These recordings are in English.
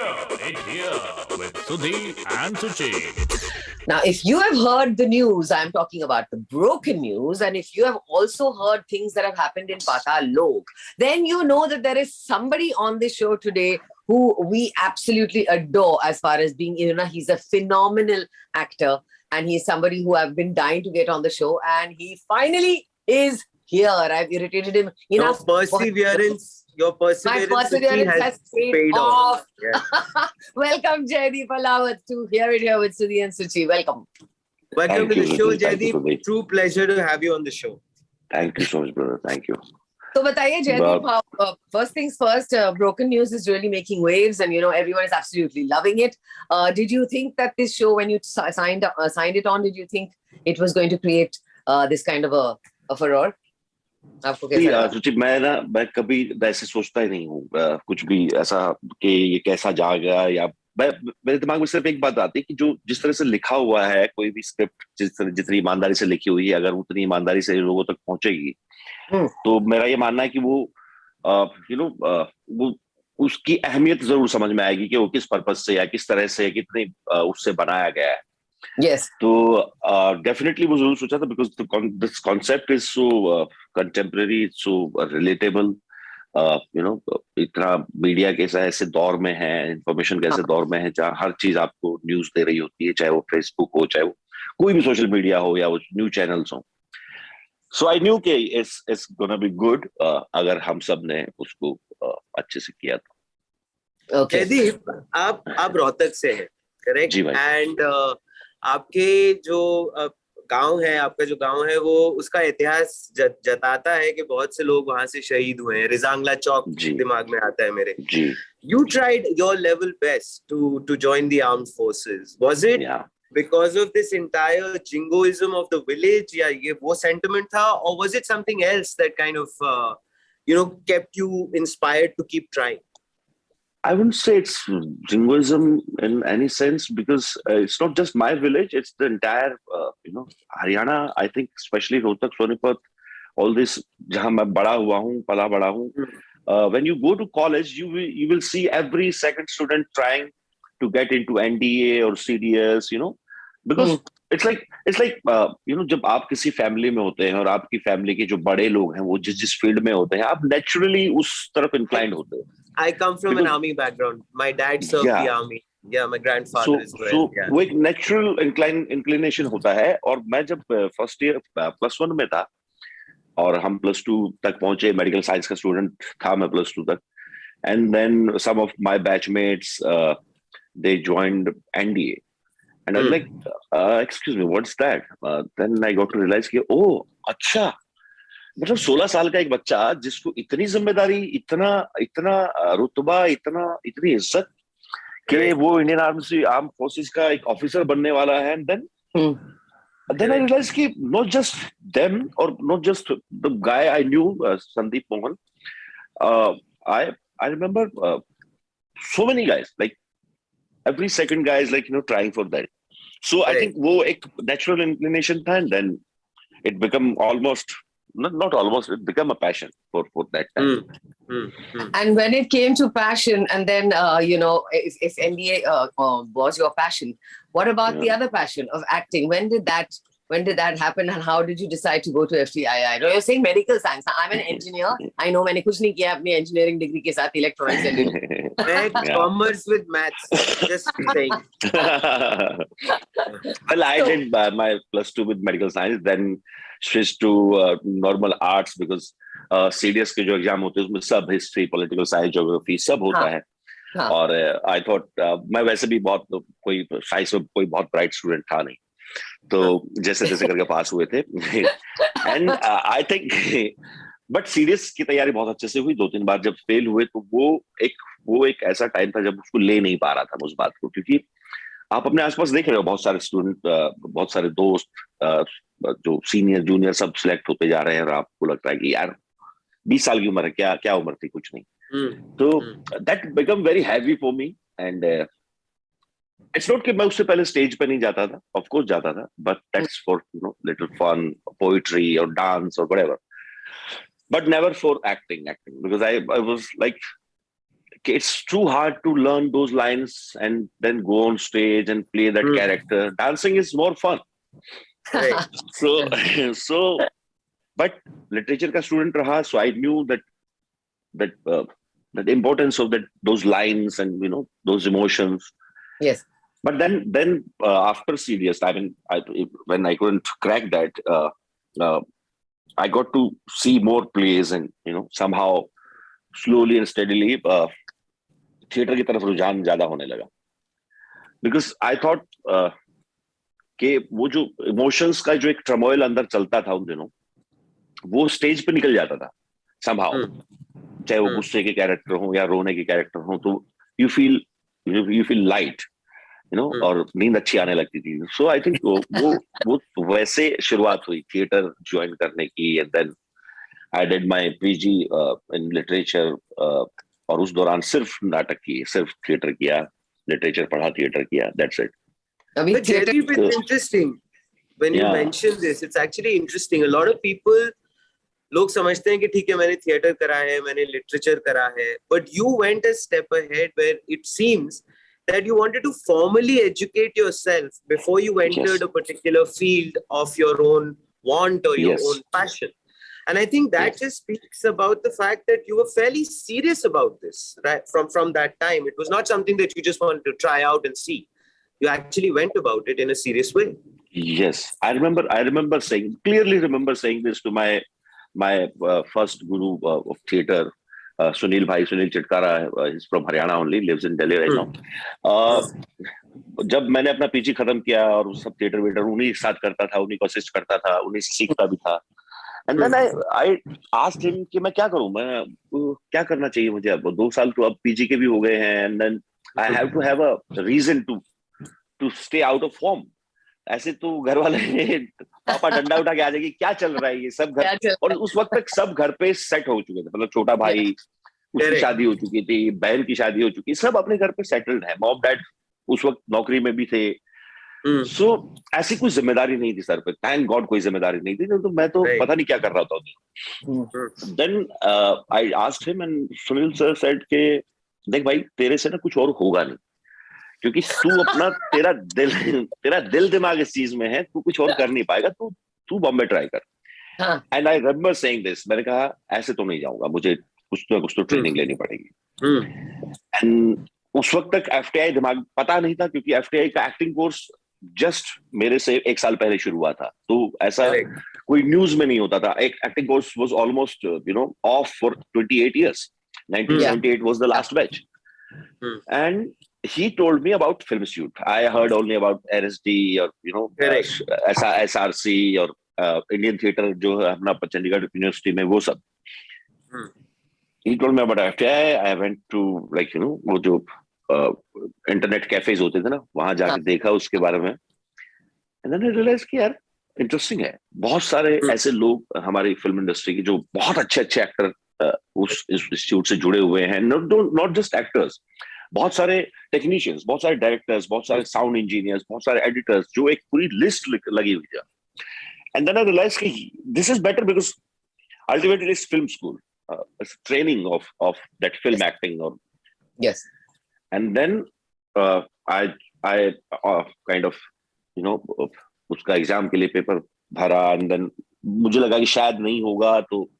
it here with Sudhi and Suchi. Now, if you have heard the news, I'm talking about the broken news, and if you have also heard things that have happened in Patal Lok, then you know that there is somebody on this show today who we absolutely adore as far as being, he's a phenomenal actor, and he's somebody who I've been dying to get on the show, and he finally is here. I've irritated him enough. Your perseverance has paid off. Yeah. Welcome, Jaideep Ahlawat, to Hear It Here with Sudhi and Suchi. Welcome. Welcome to the show, Jaideep. True pleasure to have you on the show. Thank you so much, brother. Thank you. So, bataiye, Jaideep, first things first, broken news is really making waves, and everyone is absolutely loving it. Did you think that this show, when you signed it on, did you think it was going to create this kind of a furore? सुचि मैं कभी वैसे सोचता ही नहीं हूँ कुछ भी ऐसा कि ये कैसा जा गया या मेरे दिमाग में सिर्फ एक बात आती है कि जो जिस तरह से लिखा हुआ है कोई भी स्क्रिप्ट जितनी ईमानदारी से लिखी हुई है अगर उतनी ईमानदारी से लोगों तक पहुंचेगी तो मेरा ये मानना है कि वो वो उसकी अहमियत जरूर समझ में आएगी कि वो किस पर्पज से या किस तरह से कितनी उससे बनाया गया है. Yes. तो डेफिनेटली वो जरूर सोचा था because this concept is so contemporary, so relatable. इतना मीडिया कैसा ऐसे दौर में है, इंफॉर्मेशन कैसे दौर में है जहाँ हर चीज आपको न्यूज दे रही होती है, चाहे वो फेसबुक हो, चाहे वो कोई भी सोशल मीडिया हो या वो न्यूज चैनल्स हो. So I knew कि it's gonna be good अगर हम सब ने उसको अच्छे से किया था. Okay. जयदीप, आप रोहतक से हैं, करेक्ट? जी भाई. एंड आपके जो गांव है, आपका जो गांव है वो उसका इतिहास जताता है कि बहुत से लोग वहां से शहीद हुए हैं. रिजांगला चौक दिमाग में आता है मेरे. You tried your level best to join the armed forces. Was it because of this entire jingoism of the village? या ये वो sentiment था, or was it something else that kind of kept you inspired to keep trying? I wouldn't say it's jingoism in any sense because it's not just my village, it's the entire Haryana. I think especially Rohtak, Sonipat, all this jahan main bada hua hu, pala bada hu. When you go to college, you will see every second student trying to get into NDA or CDS, because it's like जब आप किसी family में होते हैं और आपकी family के जो बड़े लोग हैं वो जिस फील्ड में होते हैं आप नेचुरली उस तरफ इंक्लाइंड होते हैं. I come from an army background. My dad served the army. Yeah, my grandfather is well. So वो एक नेचुरल इंक्लिनेशन होता है. और मैं जब फर्स्ट ईयर +1 में था और हम +2 तक पहुंचे, मेडिकल साइंस का स्टूडेंट था मैं +2 तक, and then some of my batchmates they joined NDA. And I was like, excuse me, what's that? Then I got to realize कि अच्छा, मतलब 16 साल का एक बच्चा जिसको इतनी जिम्मेदारी, इतना रुतबा, इतनी इज्जत कि वो इंडियन आर्म फोर्सेस का एक ऑफिसर बनने वाला है. And then I realized कि not just them or not just the guy I knew, Sandeep Mohan. I remember so many guys, like every second guy is like trying for that. So I think वो एक natural inclination था, and then it become almost not almost, it became a passion for that time. And when it came to passion, and then if NBA was your passion, what about the other passion of acting? When did that happen, and how did you decide to go to FTII? No, you're saying medical science. I'm an engineer. I know मैंने कुछ नहीं किया अपनी engineering degree के साथ electronics and commerce with maths. Just saying. Well, I did my +2 with medical science, then switched to normal arts because CDS के जो exam होते हैं उसमें सब हिस्ट्री, पॉलिटिकल साइंस, ज्योग्राफी सब होता है. और आई थॉट मैं वैसे भी बहुत कोई साइंस में कोई बहुत ब्राइट स्टूडेंट था नहीं, तो जैसे जैसे करके पास हुए थे. And I think but serious की तैयारी बहुत अच्छे से हुई. 2-3 बार जब फेल हुए तो वो एक ऐसा टाइम था जब उसको ले नहीं पा रहा था उस बात को, क्योंकि आप अपने आसपास देख रहे हो बहुत सारे स्टूडेंट, बहुत सारे दोस्त जो सीनियर जूनियर सब सिलेक्ट होते जा रहे हैं और आपको लगता है कि यार 20 साल की उम्र है, क्या उम्र थी, कुछ नहीं. तो that become very heavy for me. And it's not कि मैं उससे पहले स्टेज पे नहीं जाता था, ऑफ कोर्स जाता था, but that's for little fun, poetry और डांस और whatever, but never for acting because I was like it's too hard to learn those lines and then go on stage and play that character. Dancing is more fun. Right. So, so, but literature ka student raha, so I knew that the importance of those lines and those emotions. Yes. But then after CDS, I mean, when I couldn't crack that, I got to see more plays and somehow slowly and steadily theatre की तरफ रुझान ज्यादा होने लगा. Because I thought कि वो जो emotions का जो एक टर्मोइल अंदर चलता था उन दिनों, वो स्टेज पे निकल जाता था somehow. चाहे वो गुस्से के कैरेक्टर हो या रोने के कैरेक्टर हो, तो you feel light, और नींद अच्छी आने लगती थी. So I think वो वैसे शुरुआत हुई थिएटर ज्वाइन करने की. And then I did my PG in literature, और उस दौरान सिर्फ नाटक किए, सिर्फ थिएटर किया, लिटरेचर पढ़ा, थिएटर किया. That's it. But Jaideep, it's interesting when you mention this. It's actually interesting. A lot of people, लोग समझते हैं कि ठीक है मैंने थिएटर करा है, मैंने लिटरेचर करा है, but you went a step ahead where it seems that you wanted to formally educate yourself before you entered a particular field of your own want or your own passion. And I think that just speaks about the fact that you were fairly serious about this, right? From that time, it was not something that you just wanted to try out and see. You actually went about it in a serious way. Yes, I clearly remember saying this to my first guru of theatre, Sunil Chitkara. He's from Haryana only, lives in Delhi right now. जब मैंने अपना PG खत्म किया और सब theatre waiter उन्हीं के साथ करता था, उन्हीं को असिस्ट करता था, उन्हीं से सीखता भी था. And then I asked him कि मैं क्या करूं, मैं क्या करना चाहिए मुझे. अब 2 साल तो अब पीजी के भी हो गए हैं. And then I have to have a reason to stay out of form. ऐसे तो घर वाले पापा डंडा उठा के आ जाएगी, क्या चल रहा है ये सब घर. और उस वक्त तक सब घर पे सेट हो चुके थे. मतलब छोटा भाई, उसकी शादी हो चुकी थी, बहन की शादी हो चुकी, सब अपने घर पे सेटल्ड है. मॉम डैड उस वक्त नौकरी में भी थे. सो ऐसी कोई जिम्मेदारी नहीं थी सर पे. थैंक गॉड कोई जिम्मेदारी नहीं थी. तो मैं तो पता नहीं क्या कर रहा था. Then I asked him and Sunil sir said के देख भाई, तेरे से ना कुछ और होगा नहीं, क्योंकि तू अपना तेरा दिल दिमाग इस चीज में है, तू कुछ और कर नहीं पाएगा, तू बॉम्बे ट्राई कर. And I remember saying this. मैंने कहा ऐसे तो नहीं जाऊंगा, मुझे कुछ तो ट्रेनिंग लेनी पड़ेगी. एंड उस वक्त तक एफटीआई दिमाग पता नहीं था, क्योंकि एफटीआई का एक्टिंग कोर्स जस्ट मेरे से 1 साल पहले शुरू हुआ था. तो ऐसा कोई न्यूज में नहीं होता था. एक acting course was almost of for 28 years. 1978 was the last batch. And he told me about film shoot. I heard only about RSD or SRC or Indian theatre जो है अपना चंडीगढ़ यूनिवर्सिटी में, वो सब. He told me about FTI. I went to वो जो internet cafes होते थे ना, वहां जाके देखा उसके बारे में. And then I realized कि यार इंटरेस्टिंग है. बहुत सारे ऐसे लोग हमारी फिल्म इंडस्ट्री की जो बहुत अच्छे एक्टर उस इंस्टीट्यूट से जुड़े हुए हैं. नॉट जस्ट एक्टर्स, बहुत सारे टेक्नीशियंस, बहुत सारे डायरेक्टर्स, बहुत सारे साउंड इंजीनियर्स, बहुत सारे एडिटर्स, जो एक पूरी लिस्ट लगी हुई है. एंड देन आई रियलाइज कि this is better because ultimately it's film school, training of that film acting. और yes, and then I kind of उसका एग्जाम के लिए पेपर भरा. एंड देन मुझे लगा कि शायद नहीं होगा, तो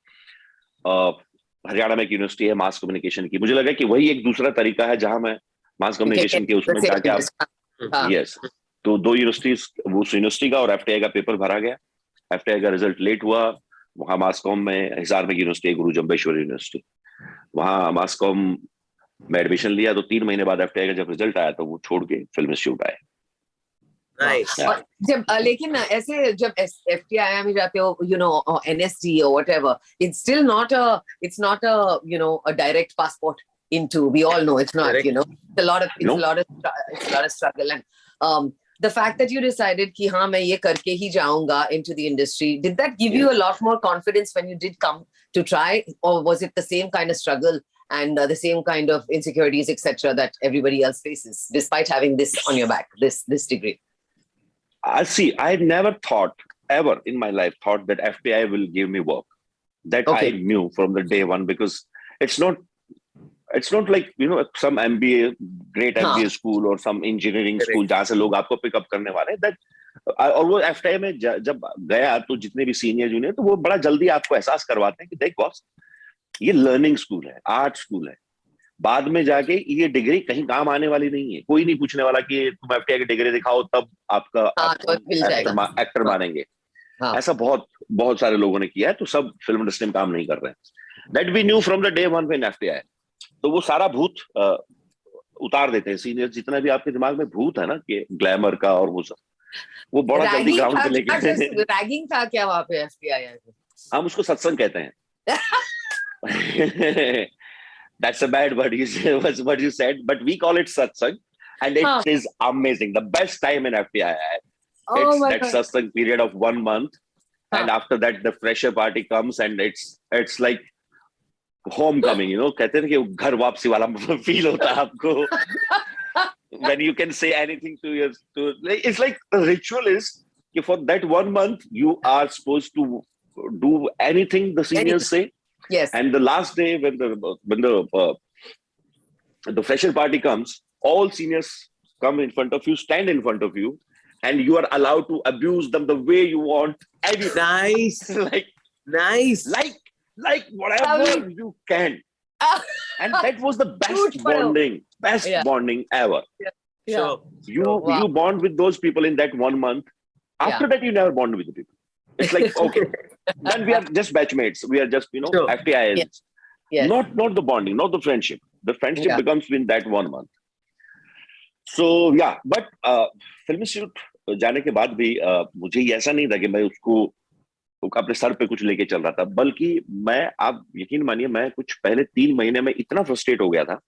हरियाणा में एक यूनिवर्सिटी है मास कम्युनिकेशन की. मुझे लगा कि वही एक दूसरा तरीका है जहां मैं मास कम्युनिकेशन के उसमें जाके यस. तो 2 यूनिवर्सिटीज, वो यूनिवर्सिटी का और एफटीआई का पेपर भरा गया. एफटीआई का रिजल्ट लेट हुआ. वहां मास कॉम में हिसार में यूनिवर्सिटी है, गुरु जम्बेश्वर यूनिवर्सिटी, वहां मास कॉम में एडमिशन लिया. तो 3 महीने बाद एफटीआई का जब रिजल्ट आया तो वो छोड़ के फिल्म इंस्टीट्यूट आए. जब लेकिन ऐसे जब FTI में जाते हो, NSD or whatever, it's still not a direct passport into. We all know it's not. It's a lot of struggle. And the fact that you decided कि हाँ मैं ये करके ही जाऊंगा into the industry, did that give you a lot more confidence when you did come to try, or was it the same kind of struggle and the same kind of insecurities, etc., that everybody else faces, despite having this on your back, this degree? See, I never thought ever in my life that FTI will give me work. That I knew from the day one, because it's not it's not like some MBA, great MBA school or some engineering school जहाँ से लोग आपको pickup करने वाले हैं. That और वो FTI में जब गया तो जितने भी सीनियर जूनियर तो वो बड़ा जल्दी आपको एहसास करवाते हैं कि देख बॉस, ये लर्निंग स्कूल है, आर्ट स्कूल है. बाद में जाके ये डिग्री कहीं काम आने वाली नहीं है. कोई नहीं पूछने वाला कि तुम FTI की डिग्री दिखाओ तब आपका एक्टर मानेंगे. ऐसा बहुत बहुत सारे लोगों ने किया है. तो सब फिल्म इंडस्ट्री में काम नहीं कर रहे हैं. That we knew from the day one when FTI. तो वो सारा भूत उतार देते हैं सीनियर. जितना भी आपके दिमाग में भूत है ना कि ग्लैमर का और वो सब, वो बड़ा जल्दी ग्राउंड पे लेके. रैगिंग था क्या वहां पे FTI? हम उसको सत्संग कहते हैं. That's a bad word was what you said, but we call it satsang, and it is amazing. The best time in FTI. It's that satsang period of 1 month, and after that the fresher party comes, and it's like homecoming. कहते हैं कि घर वापसी वाला feel होता है आपको. When you can say anything it's like the ritual is for that 1 month you are supposed to do anything the seniors say. Yes. And the last day when the fresher party comes, all seniors come in front of you, stand in front of you, and you are allowed to abuse them the way you want. Nice. Nice. Like whatever you can. And that was the best bonding ever. Yeah. So you bond with those people in that 1 month. After that, you never bond with the people. It's like, okay, then we are just batchmates. We are just, FTI. Yes. Not the bonding, not the friendship. The friendship becomes in that 1 month. So, yeah, but film shoot जाने के बाद भी मुझे ऐसा नहीं था कि मैं उसको अपने सर पे कुछ लेके चल रहा था. बल्कि आप यकीन मानिए, मैं कुछ पहले 3 महीने में इतना फ्रस्ट्रेट हो गया था.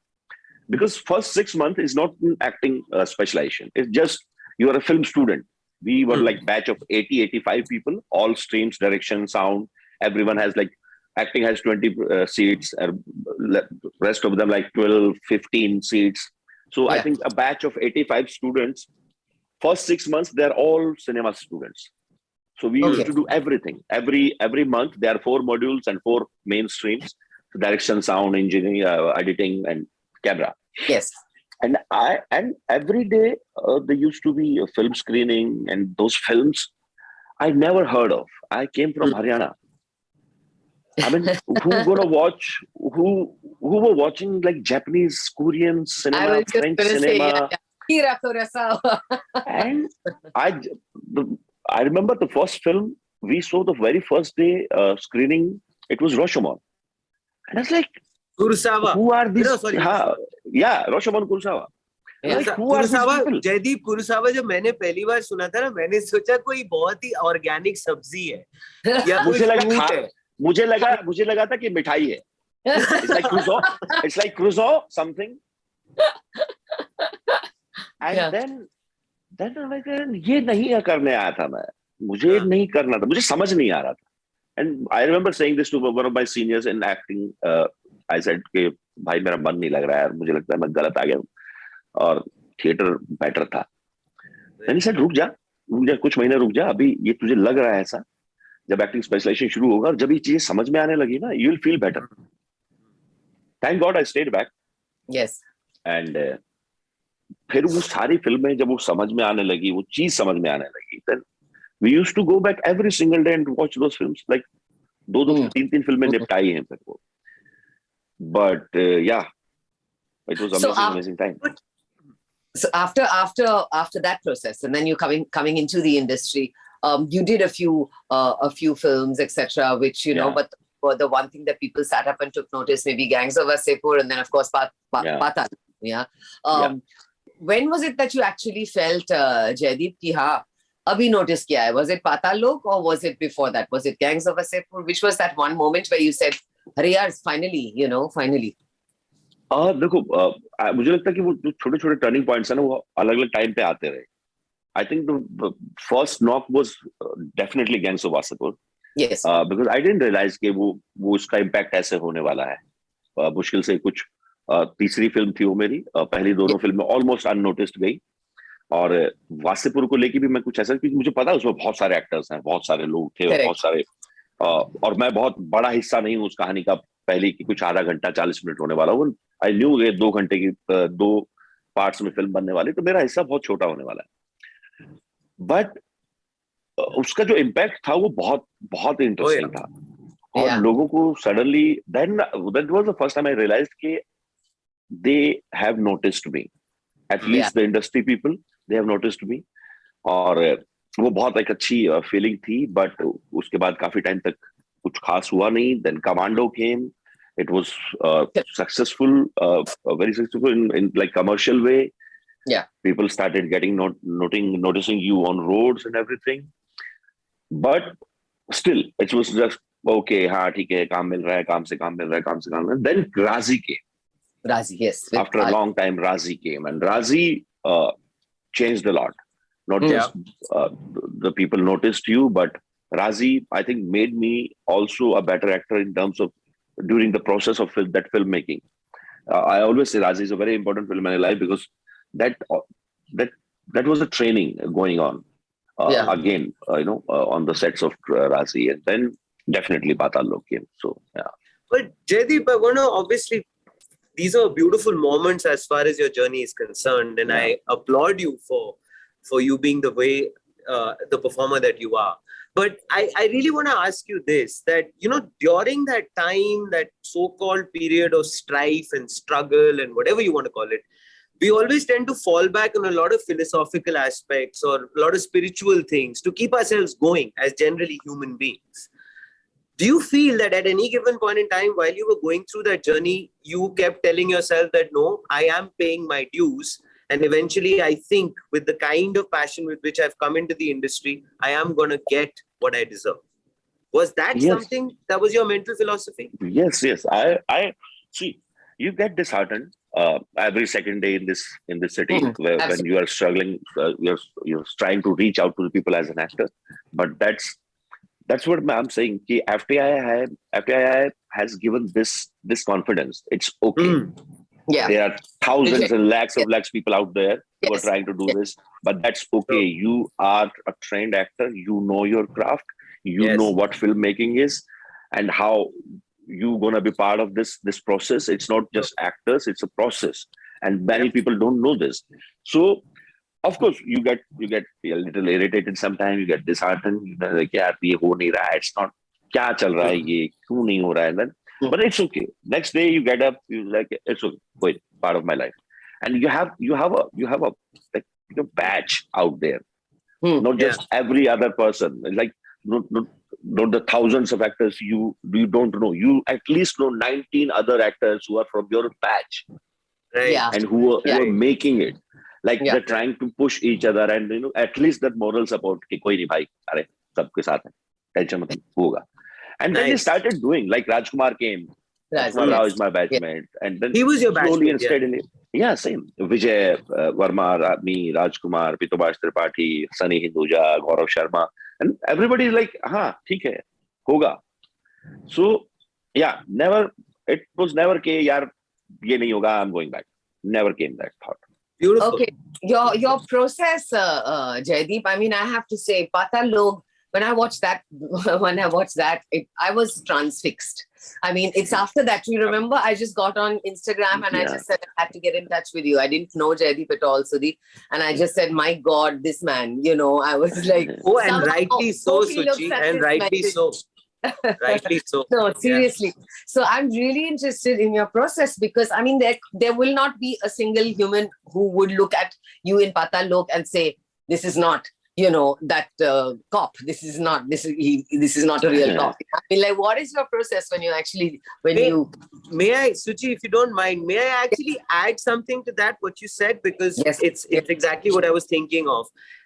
Because first 6 months is not acting specialization. It's just you are a film student. We were like batch of 80-85 people, all streams, direction, sound. Everyone has acting has 20 seats, rest of them like 12-15 seats. So I think a batch of 85 students, first 6 months, they're all cinema students. So we used to do everything. Every month, there are 4 modules and 4 main streams: direction, sound, engineering, editing, and camera. Yes. And every day there used to be a film screening, and those films I never heard of. I came from Haryana. I mean, who gonna watch? Who were watching like Japanese, Korean cinema, French cinema? And I remember the first film we saw the very first day screening. It was Rashomon, and I was like, Kurosawa. Who are these? Rashomon Kurosawa. कुरुसावा, Jaideep कुरुसावा जब मैंने पहली बार सुना था ना, मैंने सोचा कोई बहुत ही ऑर्गेनिक सब्जी है या मुझे लगा था कि मिठाई है. It's like Crusoe something. And then I'm like, ये नहीं करने आया था मैं. मुझे नहीं करना था. मुझे समझ नहीं आ रहा था. And I remember saying this to one of my seniors in acting. I said कि भाई मेरा मन नहीं लग रहा है, मुझे लगता है मैं गलत आ गया हूँ और थिएटर बेटर था. मैंने said रुक जा, कुछ महीने रुक जा. अभी ये तुझे लग रहा है ऐसा, जब एक्टिंग स्पेशलाइजेशन शुरू होगा और जब ये चीजें समझ में आने लगी ना, you will feel better. Thank God I stayed back. Yes. And फिर वो सारी फिल्में जब वो समझ में आने लगी, वो चीज समझ में आने लगी, then we used to go back every single day and watch those films. Like 2-3 फिल्में निपटाई हैं फिर वो. But yeah, it was amazing time. So after that process, and then you coming into the industry, you did a few films, etc. Which but the one thing that people sat up and took notice, maybe Gangs of Wasseypur, and then of course Patal. When was it that you actually felt, Jaideep, ki हाँ अभी notice किया है? Was it Patal Lok or was it before that? Was it Gangs of Wasseypur? Which was that one moment where you said, अरे यार finally? देखो, मुझे लगता है कि वो जो छोटे-छोटे टर्निंग पॉइंट्स है ना, वो अलग-अलग टाइम पे आते रहे. I think the first knock was definitely Gangs of Wasseypur. Yes. Because I didn't realize कि वो उसका impact ऐसे होने वाला है. मुश्किल से कुछ तीसरी फिल्म थी वो मेरी. पहली दोनों फिल्में ऑलमोस्ट अननोटिस्ड गई. और वासेपुर को लेके भी मैं कुछ ऐसा, क्योंकि मुझे पता है उसमें बहुत सारे एक्टर्स हैं, बहुत सारे लोग थे, बहुत सारे, और मैं बहुत बड़ा हिस्सा नहीं हूँ उस कहानी का पहले की कुछ आधा घंटा 40 मिनट होने वाला वो आई न्यू ये 2 घंटे की 2 पार्ट्स में फिल्म बनने वाली, तो मेरा हिस्सा बहुत छोटा होने वाला है। बट उसका जो इम्पैक्ट था वो बहुत बहुत इंटरेस्टिंग था। और लोगों को suddenly then that was the first time I realised कि they have noticed me, at least the industry people, they have noticed me. और वो बहुत एक अच्छी फीलिंग थी। बट उसके बाद काफी टाइम तक कुछ खास हुआ नहीं। Then commando came, it was successful, very successful in like commercial way. Yeah, people started getting noticing you on roads and everything, but still it was just okay, हाँ ठीक है, काम मिल रहा है, काम से काम मिल रहा है, काम से काम मिल रहा है. Then Razi came. Razi, yes. After a long time, Razi came, and Razi changed a lot. Not just the people noticed you, but Razi, I think, made me also a better actor in terms of during the process of that filmmaking. I always say Razi is a very important film in my life because that was a training going on again, on the sets of Razi, and then definitely Patal Lok came. So yeah. But Jaideep, I want to obviously, these are beautiful moments as far as your journey is concerned, and I applaud you for you being the way the performer that you are. But I really want to ask you this, that, during that time, that so-called period of strife and struggle and whatever you want to call it, we always tend to fall back on a lot of philosophical aspects or a lot of spiritual things to keep ourselves going as generally human beings. Do you feel that at any given point in time, while you were going through that journey, you kept telling yourself that, no, I am paying my dues, and eventually, I think with the kind of passion with which I've come into the industry, I am going to get what I deserve? Was that something that was your mental philosophy? Yes. I see. You get disheartened every second day in this city when you are struggling. You're trying to reach out to the people as an actor, but that's what I'm saying. Ki FTI has given this confidence. It's okay. Yeah. There are thousands and lakhs of people out there who are trying to do this, but that's okay. You are a trained actor. You know your craft. You know what filmmaking is and how you gonna be part of this process. It's not just actors; it's a process, and many people don't know this. So, of course, you get a little irritated sometimes. You get disheartened. Like, yaar, ye ho nahi raha hai. It's not. Kya chal raha hai? Ye kyun nahi ho raha hai? Then, but it's okay. Next day you get up, you like, it's okay. Wait, part of my life, and you have a like badge out there. Not just every other person. Like not the thousands of actors you don't know. You at least know 19 other actors who are from your batch, right? And who are making it. Like they're trying to push each other, and at least that moral support. Ki koi nahi bhai, are sabke saath hai. Tension mat hoga. And then they started doing, like Rajkumar came. Rajkumar Rao is my batchmate. And then he was your slowly batchmate, and steadily. Yeah, same. Vijay Verma, me, Rajkumar, Pitobash Tripathi, Sunny Hinduja, Gaurav Sharma. And everybody is like, हाँ, ठीक है, होगा. So, yeah, it was never ke, yaar, ye nahi hoga, I'm going back. Never came that thought. Beautiful. Okay, your process, Jaideep, I mean, I have to say, Patal Lok, when I watched that, I was transfixed. I mean, it's after that, you remember, I just got on Instagram and I just said I had to get in touch with you. I didn't know Jaideep at all, Sudhi. And I just said, my God, this man, I was like... Oh, and rightly so, Suchi, and rightly so. Rightly so. No, seriously. Yeah. So I'm really interested in your process because, I mean, there will not be a single human who would look at you in Patal Lok and say, this is not... that cop, this is not a real cop. I mean, like, what is your process when you actually, May I, Suchi, if you don't mind, may I actually add something to that, what you said? Because it's exactly what I was thinking of.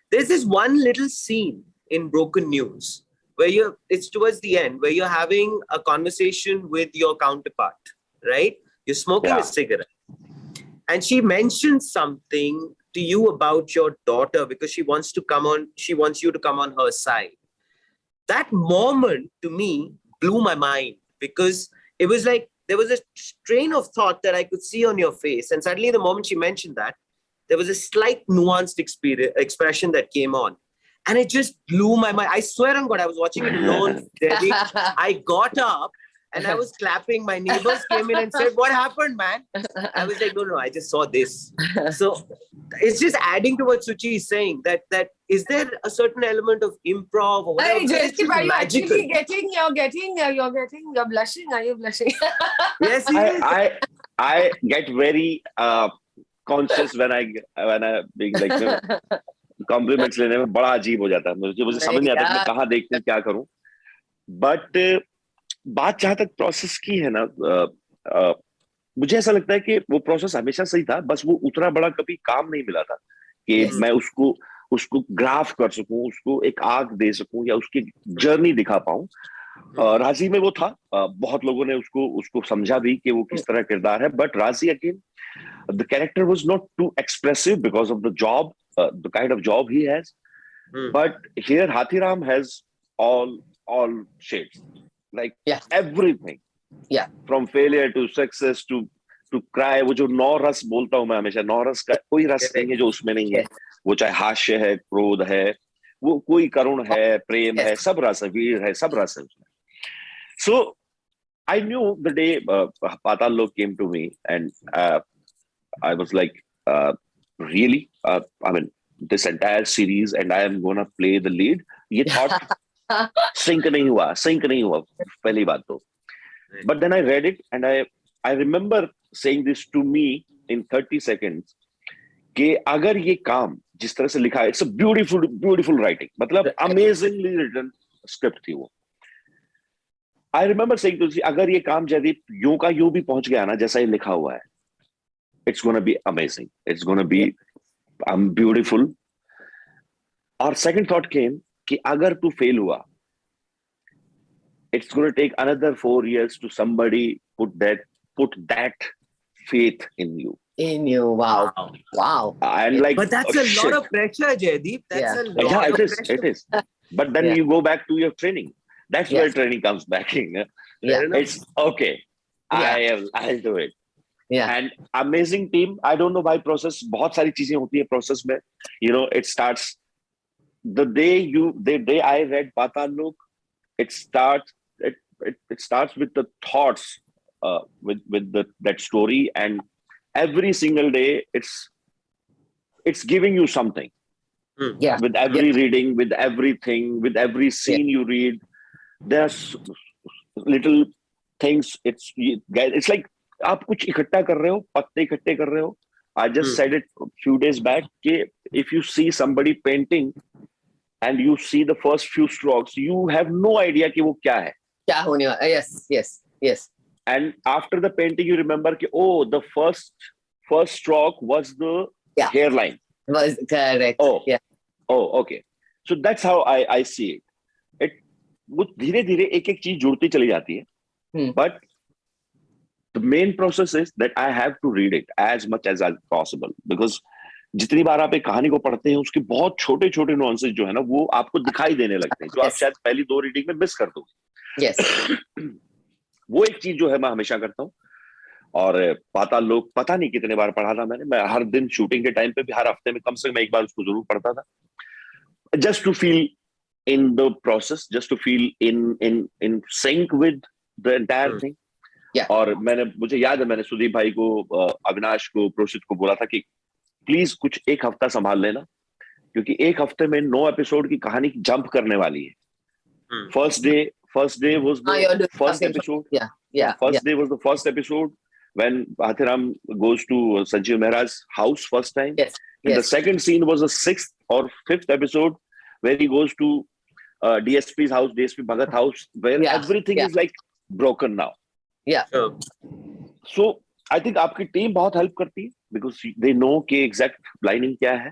There's this one little scene in Broken News where it's towards the end, where you're having a conversation with your counterpart, right? You're smoking a cigarette. And she mentions something to you about your daughter because she wants you to come on her side. That moment to me blew my mind because it was like there was a train of thought that I could see on your face. And suddenly the moment she mentioned that, there was a slight nuanced expression that came on. And it just blew my mind. I swear on God, I was watching it alone. I got up and I was clapping. My neighbors came in and said, "What happened, man?" I was like, "No, I just saw this." So it's just adding to what Suchi is saying. That is there a certain element of improv or whatever? Hey, It's Jaideep, are you magical. actually you're blushing? Are you blushing? Yes, he is. I get very conscious when I being like compliments लेने में बड़ा अजीब हो जाता है मुझे समझ नहीं आता कि मैं कहाँ देखूं क्या करूं बट बात जहां तक प्रोसेस की है ना मुझे ऐसा लगता है कि वो प्रोसेस हमेशा सही था बस वो उतना बड़ा कभी काम नहीं मिला था कि मैं उसको ग्राफ कर सकूं उसको एक आर्क दे सकूं या उसकी जर्नी दिखा पाऊं राजी में वो था बहुत लोगों ने उसको समझा भी कि वो किस तरह किरदार है बट राजी again the character was not too expressive because of the job the kind of job he has but here Hathiram has all shades like everything from failure to success to cry वो जो नौ रस बोलता हूं मैं हमेशा नौ रस का कोई रस नहीं है जो उसमें नहीं है वो चाहे हास्य है क्रोध है वो कोई करुण है प्रेम है सब रस है वीर है सब रस है उसमें so I knew the day Patal Lok came to me and I was like, really? I mean, this entire series and I am going to play the lead? ये thought sync नहीं हुआ पहली बात तो. But then I read it and I remember saying this to me in 30 seconds कि अगर ये काम जिस तरह से लिखा है, it's a beautiful writing. मतलब amazingly written script थी वो. I remember saying to अगर ये काम जयदीप यूं का यूं भी पहुंच गया ना जैसा ये लिखा हुआ है it's going to be amazing. It's going to be beautiful. Our second thought came कि अगर तू fail हुआ, it's going to take another 4 years to somebody put that faith in you. Wow. And like, but that's a lot of pressure, Jaideep. That's a lot of pressure. It is. But then you go back to your training. That's where training comes back in. It's okay. I'll do it. And amazing team. I don't know why process. बहुत सारी चीजें होती है process में. You know, it starts the day I read Patal Lok. It starts with the thoughts, with that story, and every single day it's giving you something. With every reading, with everything, with every scene you read, there's little things. It's like आप कुछ इकट्ठा कर रहे हो पत्ते इकट्ठे कर रहे हो I just said it a few days back कि if you see somebody painting and you see the first few strokes you have no idea कि वो क्या है क्या होने वाला yes and after the painting you remember कि oh the first stroke was the hairline was correct oh okay so that's how I see it वो धीरे धीरे एक एक चीज जुड़ती चली जाती है but the main process is that I have to read it as much as possible because जितनी बार आप एक कहानी को पढ़ते हैं उसके बहुत छोटे छोटे nuances जो है ना वो आपको दिखाई देने लगते हैं जो आप शायद पहली 2 रीडिंग में मिस कर दोगे वो एक चीज जो है मैं हमेशा करता हूँ और पाताल लोक पता नहीं कितने बार पढ़ा था मैं हर दिन शूटिंग के टाइम पे भी हर हफ्ते में कम से कम एक बार उसको जरूर पढ़ता था just to feel in the process just to feel in sync with the entire thing और मुझे याद है मैंने सुदीप भाई को अविनाश को प्रोशित को बोला था कि प्लीज कुछ एक हफ्ता संभाल लेना क्योंकि एक हफ्ते में 9 एपिसोड की कहानी जंप करने वाली है first day was the first episode first day was the first episode when Hathiram goes to Sanjeev Mehra's house first time and the second scene was the 6th or 5th episode where he goes to DSP's house DSP Bhagat house where everything is like broken now so I think आपकी team बहुत help करती है because they know कि exact lining क्या है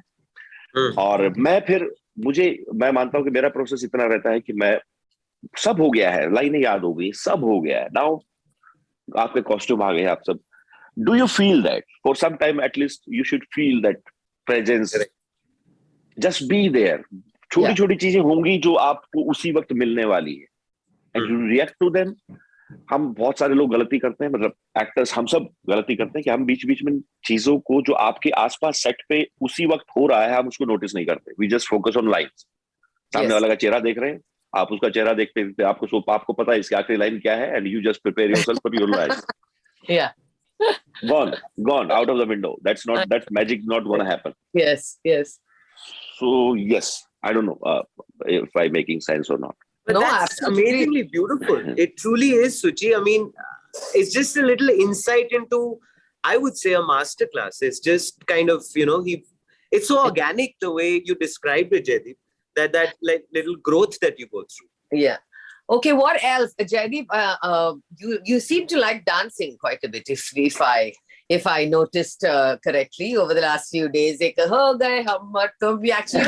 और मैं मानता हूँ कि मेरा प्रोसेस इतना रहता है कि मैं सब हो गया है लाइनें याद हो गई सब हो गया है नाउ आपके कॉस्ट्यूम आ गए आप सब do you feel that for some time at least you should feel that presence just be there छोटी छोटी चीजें होंगी जो आपको उसी वक्त मिलने वाली है and you react to them हम बहुत सारे लोग गलती करते हैं मतलब एक्टर्स हम सब गलती करते हैं कि हम बीच बीच में चीजों को जो आपके आसपास सेट पे उसी वक्त हो रहा है हम उसको नोटिस नहीं करते we just focus on lines सामने वाला का चेहरा देख रहे हैं आप उसका चेहरा देखते देखते आपको पता है इसकी आखिरी लाइन क्या है, and you just prepare yourself for your life. Yeah. Gone out of the window. That magic not gonna happen. Yes. So yes, I don't know if I'm making sense or not. But No, that's absolutely. amazingly beautiful. It truly is, Suchi. I mean, it's just a little insight into, I would say, a masterclass. It's just kind of, it's so organic the way you described it, Jaideep, that like little growth that you go through. Yeah. Okay, what else? Jaideep, you seem to like dancing quite a bit, if I noticed correctly over the last few days. We actually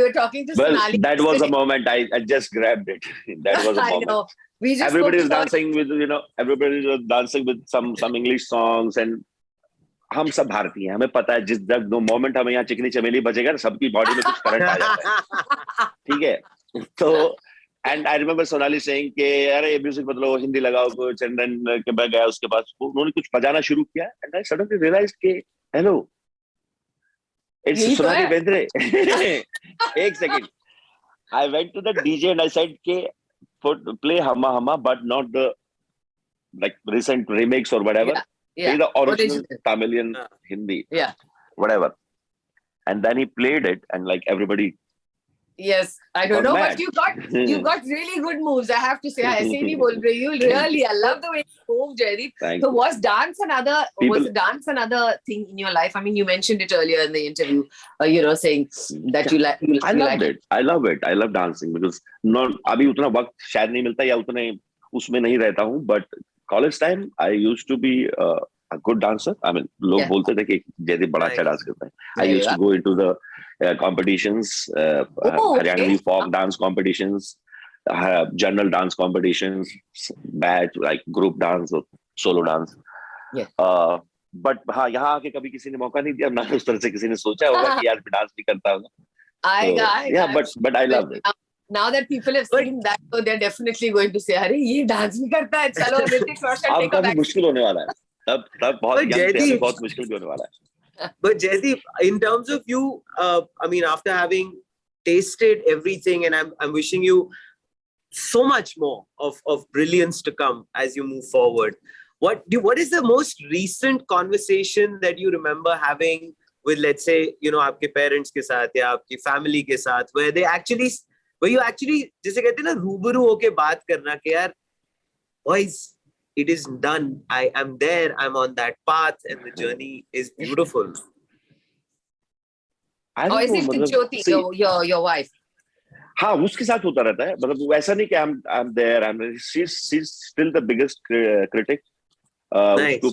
were talking to Well, Sonali. that was a moment I just grabbed it. That was a moment. I know. We just everybody is spoke about dancing with, everybody is dancing with some English songs, and हम सब भारतीय हैं, हमें पता है जिस the moment हमें यहाँ चिकनी चमेली बजेगा सबकी बॉडी में कुछ करंट आ जाता है. ठीक है, तो and I remember Sonali saying के अरे म्यूजिक बदलो, हिंदी लगाओ कुछ, एंड देन के मैं गया उसके पास, उन्होंने कुछ बजाना शुरू किया, एंड आई सडनली रियलाइज्ड के हेलो इट्स सोनाली बेंद्रे. एक second, I went to the DJ and I said के play hama hama but not the like recent remix or whatever. Play the original Tamilian Hindi, whatever. And then he played it, and like everybody. Yes, I don't know, but you got really good moves. I have to say, ऐसे ही नहीं बोल रही हूँ. Really, I love the way you move, Jaideep. So was dance another thing in your life? I mean, you mentioned it earlier in the interview. Saying that you like. I love it. I love dancing because not अभी उतना वक्त शायद नहीं मिलता या उतने उसमें नहीं रहता हूँ. But college time, I used to be a good dancer. I mean, लोग बोलते थे कि जयदीप बड़ा अच्छा डांस करता है. I used to go into the competitions, Haryanvi folk dance competitions, general dance competitions, batch like group dance or solo dance. But हाँ, यहाँ आके कभी किसी ने मौका नहीं दिया, ना उस तरह से किसी ने सोचा होगा कि यार मैं डांस भी करता हूँ. Yeah, but I loved it. Now that people have seen that, so they're definitely going to say, अरे ये डांस भी करता है, चलो Hrithik Roshan take a back. अब मुश्किल होने वाला है. तब बहुत मुश्किल भी होने वाला है. But Jaideep, in terms of you, I mean, after having tasted everything, and I'm wishing you so much more of brilliance to come as you move forward. What is the most recent conversation that you remember having with, let's say, आपके parents के साथ या आपकी family के साथ, where you actually जिसे कहते हैं ना रूबरू होके बात करना कि यार boys, it is done. I am there. I'm on that path, and the journey is beautiful. Or is it Jyoti, your wife? हाँ, उसके साथ होता रहता है. मतलब वैसा नहीं कि I'm there. She's still the biggest critic. Nice. उसको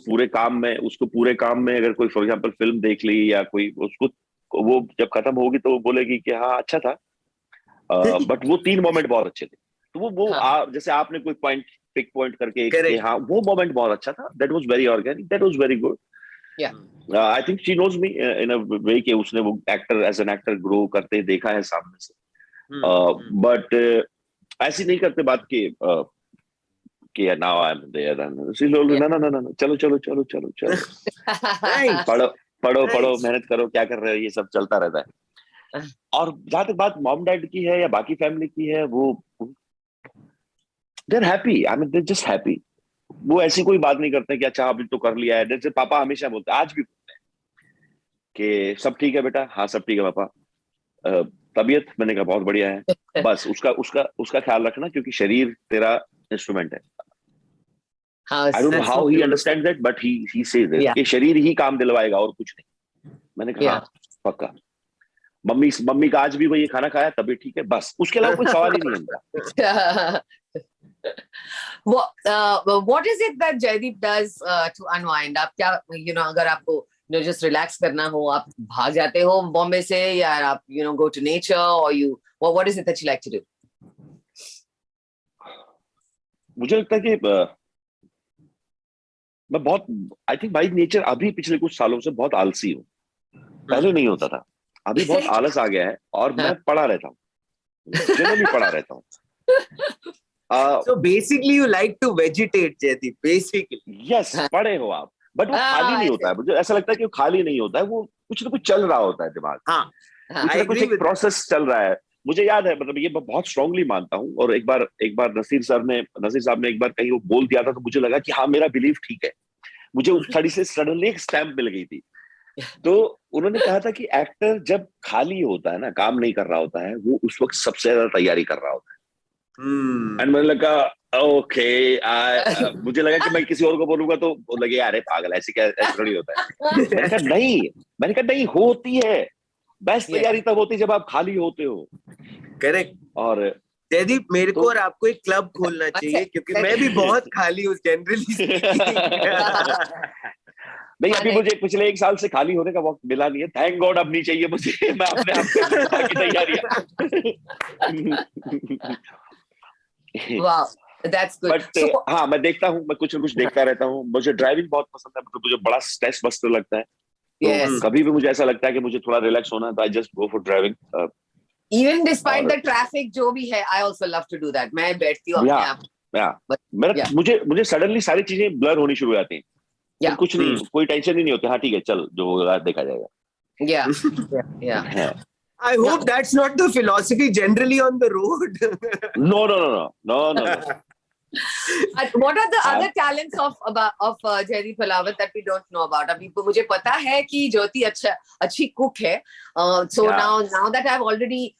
पूरे काम में अगर कोई, फॉर एग्जांपल, फिल्म देख ली या कोई, उसको वो जब खत्म होगी तो वो बोलेगी कि हाँ अच्छा था, बट वो 3 मोमेंट बहुत अच्छे थे. तो वो जैसे आपने कोई पिक पॉइंट करके हाँ वो मोमेंट बहुत अच्छा था, that was very organic, that was very good. I think she knows me in a way कि उसने वो actor as an actor grow करते देखा है सामने से. बट ऐसी नहीं करते बात कि now I am there and she told no, चलो पढ़ो मेहनत करो, क्या कर रहे हो, ये सब चलता रहता है. और जहां तक बात मॉम डैड की है या बाकी फैमिली की है, वो they're happy. I mean, they're just happy. वो ऐसी कोई बात नहीं करते कि अच्छा अभी तो कर लिया है. जैसे पापा हमेशा बोलते हैं, आज भी बोलते हैं कि सब ठीक है बेटा. हाँ सब ठीक है पापा. तबीयत, मैंने कहा बहुत बढ़िया है. बस उसका ख्याल रखना, क्योंकि शरीर तेरा इंस्ट्रूमेंट है. I don't know how he understands that, but he says it कि शरीर ही काम दिलवाएगा और कुछ नहीं. मैंने कहा पक्का. मम्मी का आज भी वही खाना खाया, तभी ठीक है, बस. उसके अलावा कोई सवाल ही नहीं है. What is it that Jaideep does to unwind? आप क्या, अगर आपको just relax करना हो, आप भाग जाते हो बॉम्बे से, या आप go to nature, or what is it that you like to do? मुझे लगता है कि मैं बहुत, आई थिंक बाय नेचर अभी पिछले कुछ सालों से बहुत आलसी हूँ. पहले नहीं होता था, अभी बहुत आलस आ गया है और मैं पड़ा रहता हूँ, जनरली पड़ा रहता हूँ. So basically you like to vegetate, Jaideep, basically. Yes, पड़े हो आप, बट वो खाली नहीं होता है. मुझे ऐसा लगता है कि वो खाली नहीं होता है, वो कुछ ना कुछ चल रहा होता है दिमाग. हाँ, कुछ ना कुछ एक प्रोसेस चल रहा है. मुझे याद है, मतलब ये मैं बहुत स्ट्रांगली मानता हूँ, और एक बार नसीर साहब ने एक बार कहीं वो बोल दिया था, तो मुझे लगा कि हाँ मेरा बिलीफ ठीक है। मुझे उस स्टडी से सडनली एक स्टैम्प मिल गई थी। तो उन्होंने कहा था कि एक्टर जब खाली होता है ना, काम नहीं कर रहा होता है, वो उस वक्त सबसे ज्यादा तैयारी कर रहा होता है। एंड मैंने लगा ओके, मुझे लगा कि मैं किसी और को बोलूंगा तो वो लगे अरे पागल, ऐसे थोड़ी होता है। मैंने कहा नहीं होती है। बेस्ट तैयारी तब होती है जब आप खाली होते हो। करेक्ट। और जयदीप, मेरे तो, को और आपको एक क्लब खोलना चाहिए, क्योंकि मैं भी बहुत खाली हूँ जनरली। नहीं, अभी मुझे पिछले 1 साल से खाली होने का वक्त मिला नहीं है, थैंक गॉड। अब नहीं चाहिए मुझे, मैं अपने आप कर लूंगा बाकी तैयारियां। Wow, that's good. बट हाँ, मैं देखता हूँ, मैं कुछ ना कुछ देखता रहता हूँ। मुझे ड्राइविंग बहुत पसंद है, मतलब मुझे बड़ा स्ट्रेस बस्टर लगता है। तो कभी भी मुझे ऐसा लगता है कि मुझे थोड़ा रिलैक्स होना है, तो I just go for driving. Even despite the traffic जो भी है, I also love to do that. मैं बैठती हूँ अपने आप। मुझे सडनली सारी चीजें ब्लर होनी शुरू हो जाती हैं। फिर कुछ नहीं, कोई टेंशन ही नहीं होती। हाँ ठीक है, चल जो होगा देखा जाएगा। Yeah. I hope that's not the philosophy generally on the road. No. What are the other talents of Jaideep Ahlawat that we don't know about? अभी मुझे पता है कि ज्योति अच्छी cook है. So now that I've already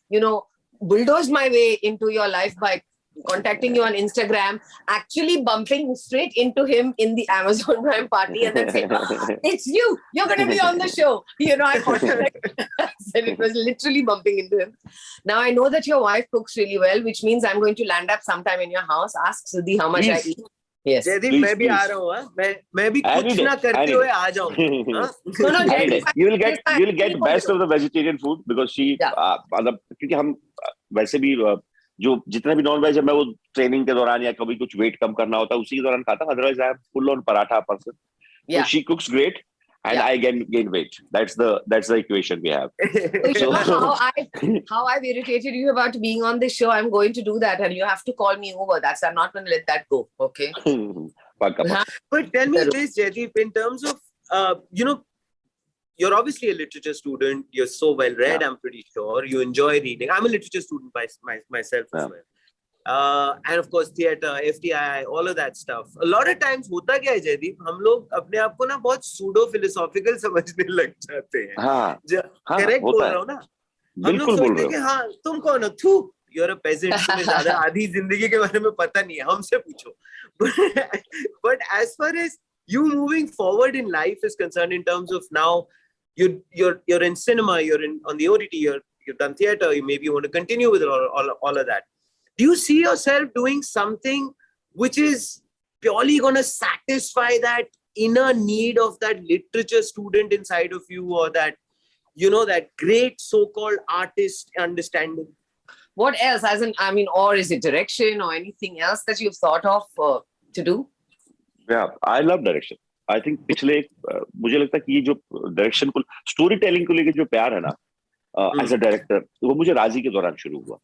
bulldozed my way into your life by contacting you on Instagram, actually bumping straight into him in the Amazon Prime party and then saying, it's you're going to be on the show. I said it was literally bumping into him. Now I know that your wife cooks really well, which means I'm going to land up sometime in your house. Ask Sudhi how much I eat. Yes. Jaideep, मैं भी आ रहा हूँ। मैं भी कुछ ना करते हुए आ जाऊंगा। No, you'll get best of the vegetarian food because she मतलब क्योंकि हम वैसे भी जो जितना भी नॉन वेज है, मैं वो ट्रेनिंग के दौरान या कभी कुछ वेट कम करना होता है उसी के दौरान खाता हूँ। Otherwise I am full on paratha person. So she cooks great and I gain weight. That's the equation we have. So how I've irritated you about being on this show. I'm going to do that, and you have to call me over. I'm not going to let that go. Okay. But tell me this, Jaideep, in terms of you're obviously a literature student. You're so well read. I'm pretty sure you enjoy reading. I'm a literature student myself as well. And of course theater, FTI, all of that stuff. A lot of times होता क्या है जयदीप, हम लोग अपने आप को ना बहुत सूडो फिलोसॉफिकल समझने लग जाते हैं। करेक्ट बोल रहा हूँ ना? हम लोग सोचते हैं कि हाँ तुम कौन हो, थू, you're a peasant, तुम्हें ज्यादा आधी जिंदगी के बारे में पता नहीं है, हमसे पूछो। But as far as you moving forward in life is concerned, in terms of now you're in cinema, you're on the OTT, you've done theater, you maybe want to continue with all of that. Do you see yourself doing something which is purely going to satisfy that inner need of that literature student inside of you, or that, that great so-called artist understanding? What else? Or is it direction or anything else that you've thought of to do? Yeah, I love direction. I think पिछले मुझे लगता है कि ये जो direction को, story telling को लेके जो प्यार है ना एज अ डायरेक्टर, वो मुझे राजी के दौरान शुरू हुआ।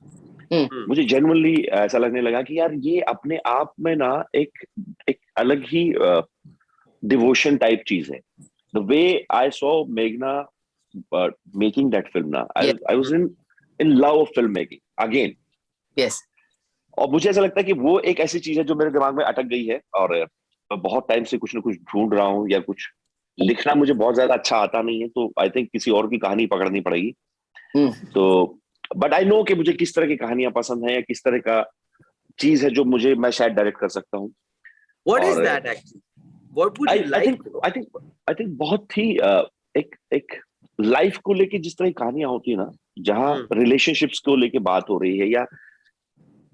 मुझे जेन्युइनली ऐसा लगने लगा कि यार ये अपने आप में ना एक अलग ही डिवोशन टाइप चीज है। द वे आई सॉ मेघना मेकिंग दैट फिल्म ना, I was in love of film making again. Yes. और मुझे ऐसा लगता है कि वो एक ऐसी चीज है जो मेरे दिमाग में अटक गई है, और बहुत टाइम से कुछ ना कुछ ढूंढ रहा हूँ, या कुछ लिखना मुझे बहुत ज्यादा अच्छा आता नहीं है, तो आई थिंक किसी और की कहानी पकड़नी पड़ेगी। तो बट आई नो कि मुझे किस तरह की कहानियां पसंद है, या किस तरह का चीज है जो मैं शायद डायरेक्ट कर सकता हूँ। What is that actually? What would you like? I think बहुत ही एक लाइफ को लेके जिस तरह की कहानियां होती है ना, जहाँ रिलेशनशिप्स को लेके बात हो रही है, या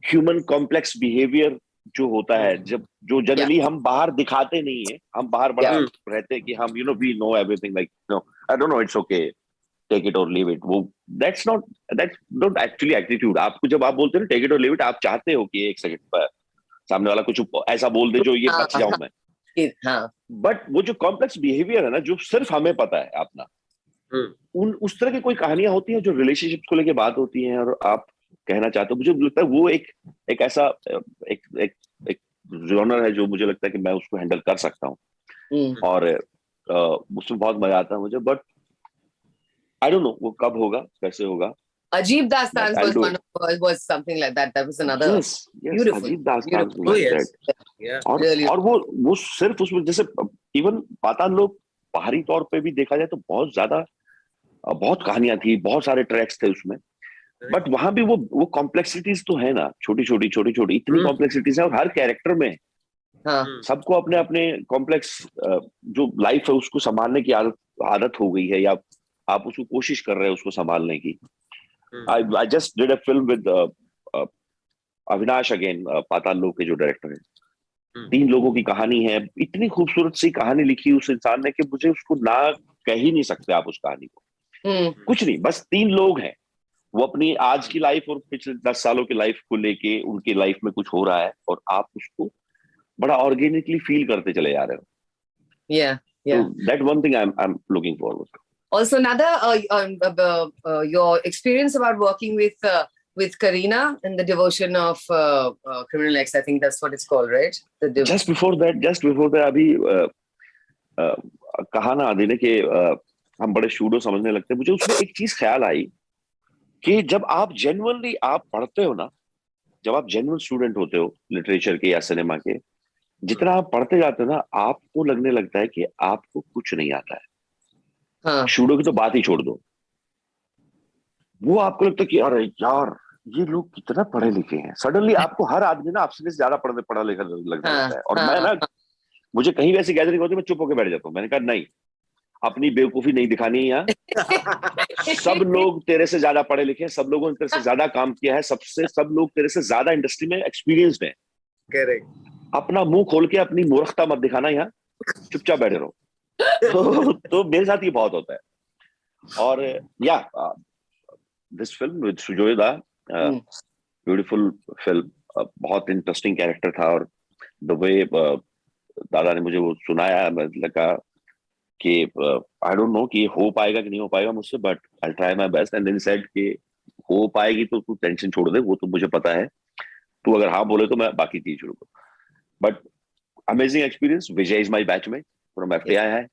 ह्यूमन कॉम्प्लेक्स बिहेवियर जो होता है, जो जनरली हम बाहर दिखाते नहीं है। हम बाहर बड़ा रहते हैं कि हम we know everything, like I don't know, it's okay, take it और लीव इट। वो दैट्स नॉट एक्चुअली एटीट्यूड। आपको जब आप बोलते हो टेक इट और लीव इट, आप चाहते हो कि एक सेकंड पर सामने वाला कुछ ऐसा बोल दे जो ये बच जाऊं मैं। बट वो जो कॉम्प्लेक्स बिहेवियर है ना, जो सिर्फ हमें पता है अपना, उस तरह की कोई कहानियां होती हैं जो रिलेशनशिप को लेके बात होती हैं, और आप कहना चाहते हो। मुझे लगता है वो एक ऐसा एक जॉनर है जो मुझे लगता है कि मैं उसको हैंडल कर सकता हूँ, और उसमें बहुत मजा आता है मुझे। बट आई डोंट नो वो कब होगा, कैसे होगा, Ajib Dastan's I was don't. was something like that. That was another Yes, beautiful. अजीब दास्तान beautiful. Oh like yes, that. yeah. Really. और वो सिर्फ उसमें जैसे इवन पाताल लोक बाहरी तौर पे भी देखा जाए तो बहुत ज्यादा बहुत कहानियां थी, बहुत सारे ट्रैक्स थे उसमें, बट वहां भी वो कॉम्प्लेक्सिटीज तो है ना, छोटी छोटी इतनी कॉम्प्लेक्सिटीज है और हर कैरेक्टर में हाँ. सबको अपने अपने कॉम्प्लेक्स जो लाइफ है उसको संभालने की आदत हो गई है, या आप उसको कोशिश कर रहे हैं उसको संभालने की. I just did a film with Avinash again, Paatal Lok के जो डायरेक्टर है. 3 लोगों की कहानी है, इतनी खूबसूरत सी कहानी लिखी उस इंसान ने कि मुझे उसको ना कह ही नहीं सकते आप उस कहानी को. कुछ नहीं, बस 3 लोग हैं, वो अपनी आज की लाइफ और पिछले 10 सालों की लाइफ को लेके उनकी लाइफ में कुछ हो रहा है और आप उसको बड़ा ऑर्गेनिकली फील करते चले जा रहे हो. Yeah, yeah. So that one thing I'm looking forward to. Also, another your experience about working with Kareena in the Devotion of Criminal X. I think that's what it's called, right? Just before that, अभी कहा ना आदि ने कि हम बड़े pseudo समझने लगते हैं. मुझे उसमें एक चीज ख्याल आई कि जब आप जेन्युइनली आप पढ़ते हो ना, जब आप जेन्युइन स्टूडेंट होते हो लिटरेचर के या सिनेमा के, जितना आप पढ़ते जाते हो ना, आपको लगने लगता है कि आपको कुछ नहीं आता है. हाँ. शूडो की तो बात ही छोड़ दो, वो आपको लगता है कि अरे यार ये लोग कितना पढ़े लिखे हैं. सडनली आपको हर आदमी ना आपसे ज्यादा पढ़ा लिखा लगने लगता है. और मैं ना, मुझे कहीं वैसी गैदरिंग होती है, मैं चुप होकर बैठ जाता हूँ. मैंने कहा नहीं, अपनी बेवकूफी नहीं दिखानी है यहाँ. सब लोग तेरे से ज्यादा पढ़े लिखे हैं, सब लोगों ने तेरे से ज्यादा काम किया है, सब लोग तेरे से ज्यादा इंडस्ट्री में एक्सपीरियंस्ड हैं. करेक्ट. अपना मुंह खोल के अपनी मूर्खता मत दिखाना यहाँ, चुपचाप बैठे रहो. तो मेरे साथ ये बहुत होता है. और या दिस फिल्म विद सुजोयदा, ब्यूटीफुल फिल्म, बहुत इंटरेस्टिंग कैरेक्टर था. और द वे दादा ने मुझे वो सुनाया, मैं लगा कि आई डोंट नो कि हो पाएगा कि नहीं हो पाएगा मुझसे, but I try my best. And then said कि हो पाएगी तो तू टेंशन छोड़ दे, वो तो मुझे पता है, तू अगर हाँ बोले तो मैं बाकी चीज शुरू करूँ. But amazing experience. Vijay is my batchmate from FTI है.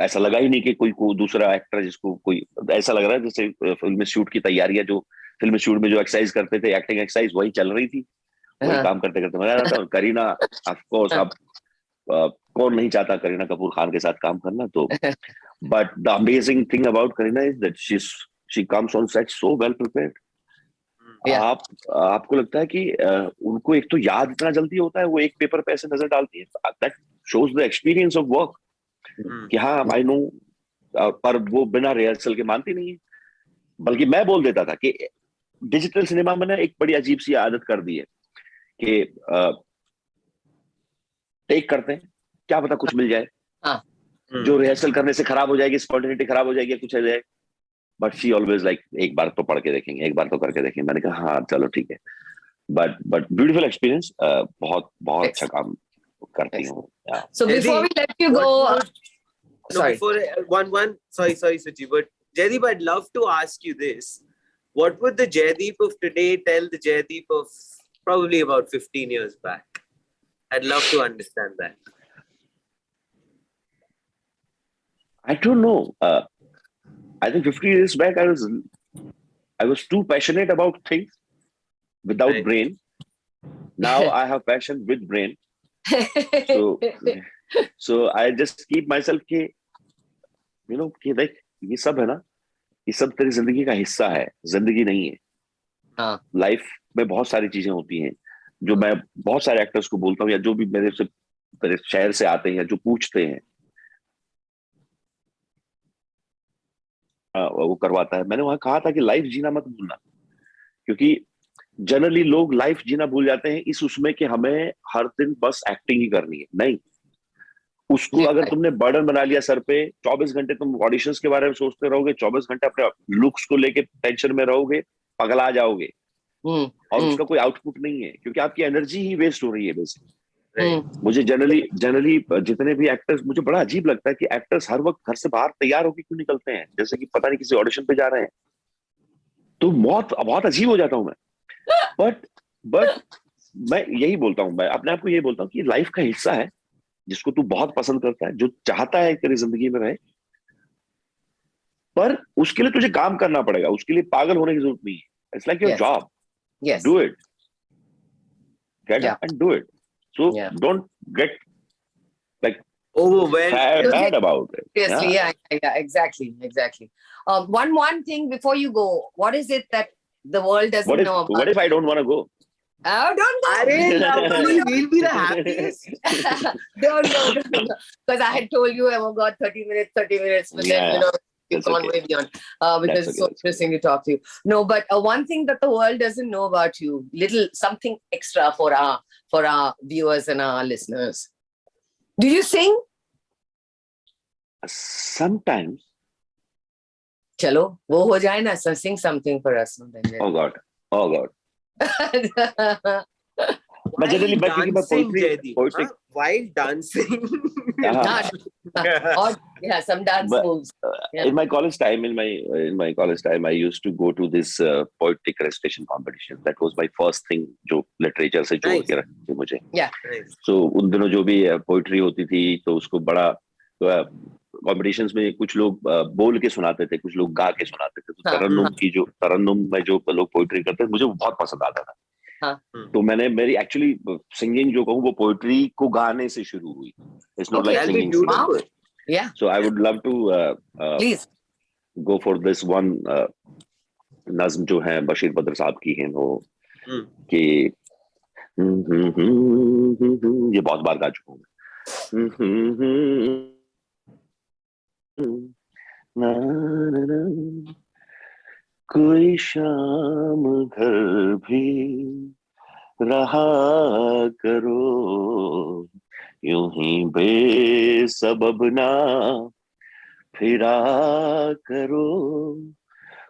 ऐसा लगा ही नहीं कि कोई दूसरा एक्टर जिसको कोई, ऐसा लग रहा है जैसे फिल्म शूट की तैयारियां, जो फिल्म शूट में जो एक्सरसाइज करते थे, एक्टिंग एक्सरसाइज, वही चल रही थी. वही काम करते करते मजा आ रहा था. करीना ऑफ कोर्स, अब कौन नहीं चाहता करीना कपूर खान के साथ काम करना. तो but the amazing thing about Kareena is that she comes on set so well prepared. आपको लगता है कि उनको एक तो याद इतना जल्दी होता है, वो एक पेपर पे ऐसे नजर डालती है. That shows the experience of work कि हाँ आई नो. पर वो बिना रिहर्सल के मानती नहीं है. बल्कि मैं बोल देता था कि डिजिटल सिनेमा में ना एक बड़ी अजीब सी आदत कर दी है कि टेक करते हैं, क्या पता कुछ मिल जाए. जो रिहर्सल करने से खराब हो जाएगी, स्पॉन्टेनिटी खराब हो जाएगी, कुछ हो जाए. बट शी ऑलवेज लाइक एक बार तो पढ़ के देखेंगे, एक बार तो करके देखेंगे. मैंने कहा हाँ चलो ठीक है. But beautiful experience. बहुत बहुत अच्छा काम करती हूँ. So before we let you go, sorry. Before sorry, Suchi, but Jaideep, I'd love to ask you this: what would the Jaideep of today tell the Jaideep of probably about 15 years back? I'd love to understand that. I don't know. I think 50 years back, I was too passionate about things without Right. brain. Now I have passion with brain. So I just keep myself कि कि देख ये सब है ना, ये सब तेरी जिंदगी का हिस्सा है, जिंदगी नहीं है. हाँ. लाइफ में बहुत सारी चीजें होती हैं जो मैं बहुत सारे एक्टर्स को बोलता हूँ, या जो भी मेरे शहर से आते हैं, जो पूछते हैं, वो करवाता है. मैंने वहां कहा था कि लाइफ जीना मत भूलना, क्योंकि जनरली लोग लाइफ जीना भूल जाते हैं इस उसमें कि हमें हर दिन बस एक्टिंग ही करनी है. नहीं, उसको अगर तुमने बर्डन बना लिया सर पे, 24 घंटे तुम ऑडिशंस के बारे में सोचते रहोगे, 24 घंटे अपने लुक्स को लेके टेंशन में रहोगे, पगला जाओगे. और उसका कोई आउटपुट नहीं है, क्योंकि आपकी एनर्जी ही वेस्ट हो रही है बेसिकली. मुझे जनरली जितने भी एक्टर्स, मुझे बड़ा अजीब लगता है कि एक्टर्स हर वक्त घर से बाहर तैयार होकर क्यों निकलते हैं, जैसे कि पता नहीं किसी ऑडिशन पे जा रहे हैं. तो बहुत अजीब हो जाता हूं मैं. बट मैं यही बोलता हूं, मैं अपने आप को यही बोलता हूँ कि लाइफ का हिस्सा है, जिसको तू बहुत पसंद करता है, जो चाहता है तेरी जिंदगी में रहे, पर उसके लिए तुझे काम करना पड़ेगा, उसके लिए पागल होने की जरूरत नहीं है. It's like your Yes. job. Yes. Do it. Get Yeah. up and do it. So Yeah. don't get like overwhelmed. bad about it. Seriously, yeah, exactly. One thing before you go, what is it that the world doesn't know about? What if I don't want to go? Oh, don't go. Arey, lovely, we'll be the happiest. Don't go. Because I had told you, oh God, 30 minutes, but then, you've That's gone okay. way beyond. Because it's so That's interesting to talk to you. No, but one thing that the world doesn't know about you, something extra for our viewers and our listeners. Do you sing? Sometimes. Chalo, wo ho jaye na, so sing something for us. Oh God. While generally dancing, poetry. Jaideep, while dancing. Some dance But, moves. In my college time, I used to go to this poetic recitation competition. That was my first thing, जो literature से जोड़ के रखती थी मुझे. Yeah. So उन दिनों जो भी poetry होती थी, तो उसको बड़ा कॉम्पिटिशंस में कुछ लोग बोल के सुनाते थे, कुछ लोग गा के सुनाते थे. तो तरन्नुम में जो लोग पोइट्री करते थे, मुझे बहुत पसंद आता था. तो मेरी एक्चुअली सिंगिंग जो कहूँ वो पोइट्री को गाने से शुरू हुई. It's not like singing. Yeah. So I would love to please go for this one नज्म जो है बशीर बद्र साहब की है वो कि ये बहुत बार गा चुका हूँ. कोई शाम घर भी रहा करो, यूं ही बेसबब ना फिरा करो.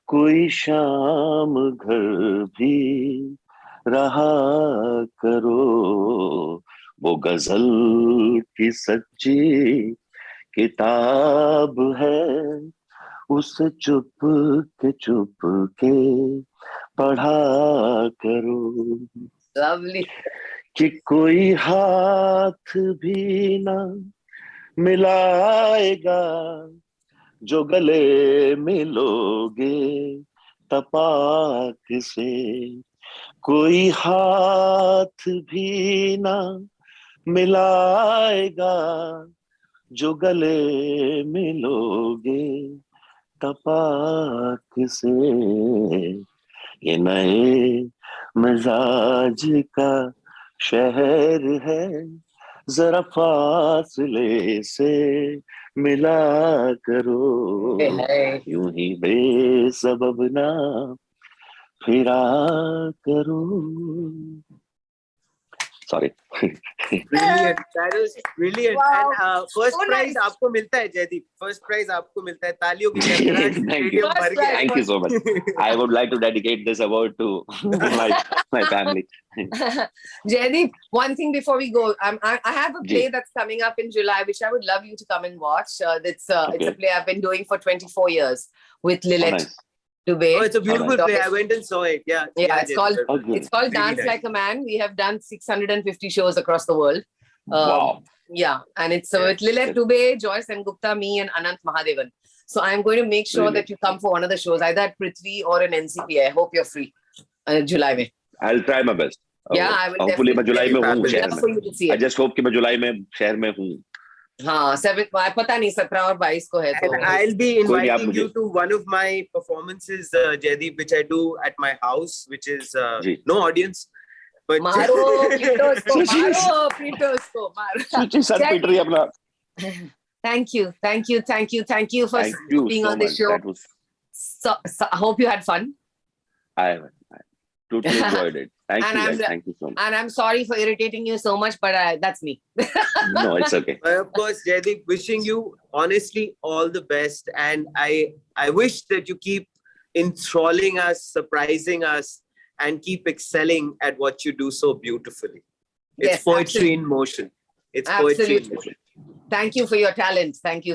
कोई शाम घर भी रहा करो, वो गजल की सच्ची किताब है, उसे चुप के पढ़ा करो. lovely. कि कोई हाथ भी ना मिलाएगा, जो गले मिलोगे तपाक से. कोई हाथ भी ना मिलाएगा, जो गले मिलोगे तपाक से. ये नए मिजाज का शहर है, जरा फासले से मिला करो, यूं ही बेसबब ना फिरा करो. Sorry. Brilliant. That was brilliant. Wow. And first So prize nice. आपको मिलता है जयदीप. First prize आपको मिलता है. तालियों की Thank you. Thank you so much. I would like to dedicate this award to my family. Jaideep, one thing before we go, I have a play that's coming up in July, which I would love you to come and watch. It's a play I've been doing for 24 years with Lilith. Oh, nice. Dubey. Oh, it's a beautiful play. I went and saw it. Yeah, it's called Dance nice. Like a Man. We have done 650 shows across the world. Wow. Yeah, and it's with Lilith Dubey, Joyce and Gupta, me, and Anant Mahadevan. So I'm going to make sure that you come for one of the shows, either at Prithvi or an NCP. I hope you're free. July mein. I'll try my best. Yeah, I will. Hopefully मैं जुलाई में हूँ शहर for you to see में. it. I just hope कि मैं जुलाई में शहर में हूँ. हाँ, 7 पता नहीं 17 और 22 को है. And I'll be inviting you to one of my performances, Jaideep, which I do at my house, which is no audience. But मारो पीटोस को मारो. Suchi sir पीट रही है अपना. Thank you for being on the show. So I hope you had fun. I totally enjoyed it. Thank you guys. Thank you so much. And I'm sorry for irritating you so much, but that's me. No, it's okay. Of course, Jaideep, wishing you honestly all the best. And I wish that you keep enthralling us, surprising us, and keep excelling at what you do so beautifully. It's poetry in motion. It's poetry in motion. Thank you for your talent. Thanks,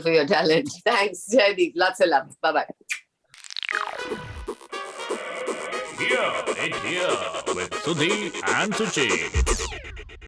Jaideep. Lots of love. Bye-bye. Here with Sudhi and Suchi.